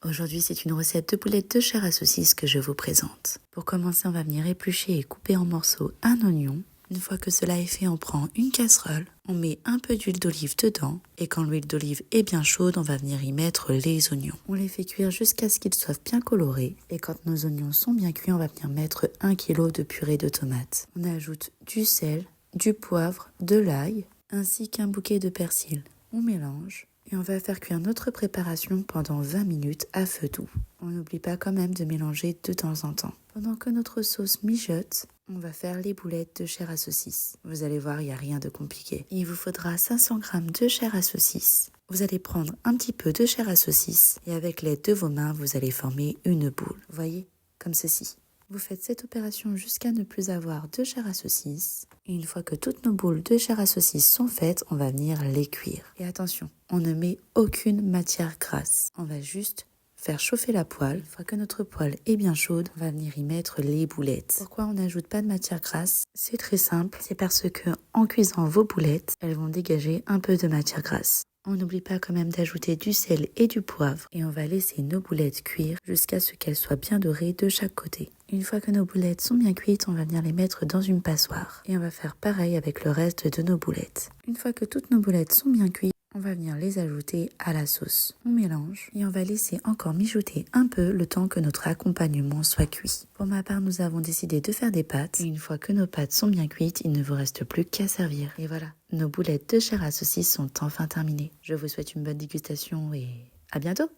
Aujourd'hui, c'est une recette de boulettes de chair à saucisse que je vous présente. Pour commencer, on va venir éplucher et couper en morceaux un oignon. Une fois que cela est fait, on prend une casserole, on met un peu d'huile d'olive dedans et quand l'huile d'olive est bien chaude, on va venir y mettre les oignons. On les fait cuire jusqu'à ce qu'ils soient bien colorés et quand nos oignons sont bien cuits, on va venir mettre 1 kg de purée de tomates. On ajoute du sel, du poivre, de l'ail ainsi qu'un bouquet de persil. On mélange. Et on va faire cuire notre préparation pendant 20 minutes à feu doux. On n'oublie pas quand même de mélanger de temps en temps. Pendant que notre sauce mijote, on va faire les boulettes de chair à saucisse. Vous allez voir, il n'y a rien de compliqué. Il vous faudra 500 g de chair à saucisse. Vous allez prendre un petit peu de chair à saucisse et avec l'aide de vos mains, vous allez former une boule. Vous voyez, comme ceci. Vous faites cette opération jusqu'à ne plus avoir de chair à saucisse. Et une fois que toutes nos boules de chair à saucisse sont faites, on va venir les cuire. Et attention, on ne met aucune matière grasse. On va juste faire chauffer la poêle. Une fois que notre poêle est bien chaude, on va venir y mettre les boulettes. Pourquoi on n'ajoute pas de matière grasse? C'est très simple. C'est parce que en cuisant vos boulettes, elles vont dégager un peu de matière grasse. On n'oublie pas quand même d'ajouter du sel et du poivre et on va laisser nos boulettes cuire jusqu'à ce qu'elles soient bien dorées de chaque côté. Une fois que nos boulettes sont bien cuites, on va venir les mettre dans une passoire et on va faire pareil avec le reste de nos boulettes. Une fois que toutes nos boulettes sont bien cuites, on va venir les ajouter à la sauce. On mélange et on va laisser encore mijoter un peu le temps que notre accompagnement soit cuit. Pour ma part, nous avons décidé de faire des pâtes et une fois que nos pâtes sont bien cuites, il ne vous reste plus qu'à servir. Et voilà, nos boulettes de chair à saucisse sont enfin terminées. Je vous souhaite une bonne dégustation et à bientôt!